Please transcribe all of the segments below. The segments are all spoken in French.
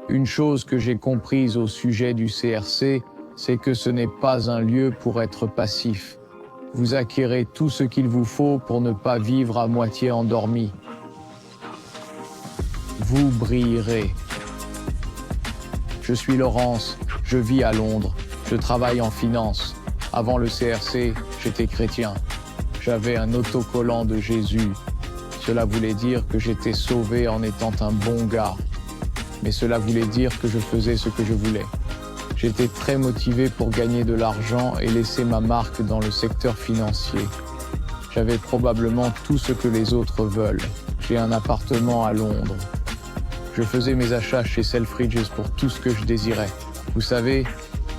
Une chose que j'ai comprise au sujet du CRC, c'est que ce n'est pas un lieu pour être passif. Vous acquérez tout ce qu'il vous faut pour ne pas vivre à moitié endormi. Vous brillerez. Je suis Laurence, je vis à Londres, je travaille en finance. Avant le CRC, j'étais chrétien. J'avais un autocollant de Jésus. Cela voulait dire que j'étais sauvé en étant un bon gars. Mais cela voulait dire que je faisais ce que je voulais. J'étais très motivé pour gagner de l'argent et laisser ma marque dans le secteur financier. J'avais probablement tout ce que les autres veulent. J'ai un appartement à Londres. Je faisais mes achats chez Selfridges pour tout ce que je désirais. Vous savez,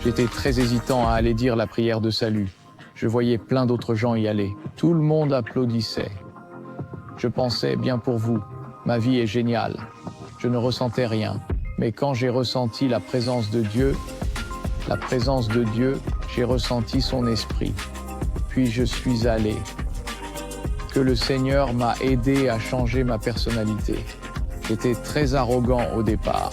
j'étais très hésitant à aller dire la prière de salut. Je voyais plein d'autres gens y aller. Tout le monde applaudissait. Je pensais, bien pour vous, ma vie est géniale. Je ne ressentais rien. Mais quand j'ai ressenti la présence de Dieu, j'ai ressenti son esprit. Puis je suis allé. Que le Seigneur m'a aidé à changer ma personnalité. J'étais très arrogant au départ.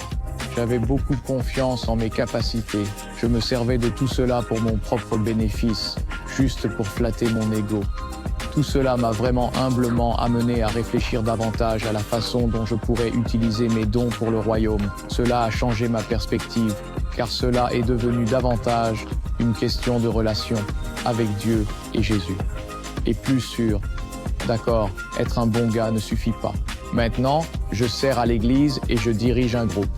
J'avais beaucoup confiance en mes capacités. Je me servais de tout cela pour mon propre bénéfice, juste pour flatter mon ego. Tout cela m'a vraiment humblement amené à réfléchir davantage à la façon dont je pourrais utiliser mes dons pour le royaume. Cela a changé ma perspective, car cela est devenu davantage une question de relation avec Dieu et Jésus. Et plus sûr, d'accord, être un bon gars ne suffit pas. Maintenant, je sers à l'église et je dirige un groupe.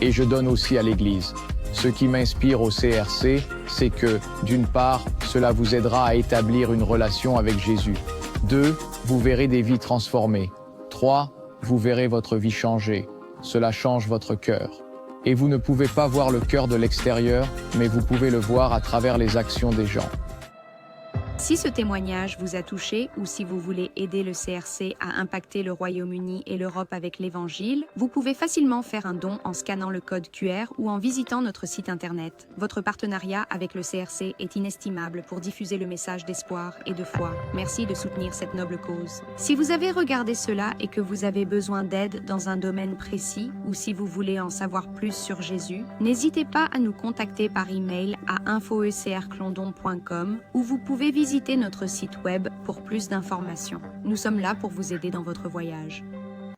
Et je donne aussi à l'église. Ce qui m'inspire au CRC, c'est que, d'une part, cela vous aidera à établir une relation avec Jésus. 2, vous verrez des vies transformées. 3, vous verrez votre vie changer. Cela change votre cœur. Et vous ne pouvez pas voir le cœur de l'extérieur, mais vous pouvez le voir à travers les actions des gens. Si ce témoignage vous a touché ou si vous voulez aider le CRC à impacter le Royaume-Uni et l'Europe avec l'Évangile, vous pouvez facilement faire un don en scannant le code QR ou en visitant notre site internet. Votre partenariat avec le CRC est inestimable pour diffuser le message d'espoir et de foi. Merci de soutenir cette noble cause. Si vous avez regardé cela et que vous avez besoin d'aide dans un domaine précis ou si vous voulez en savoir plus sur Jésus, n'hésitez pas à nous contacter par email à info-ecrclondon.com où vous pouvez visiter notre site web pour plus d'informations. Nous sommes là pour vous aider dans votre voyage.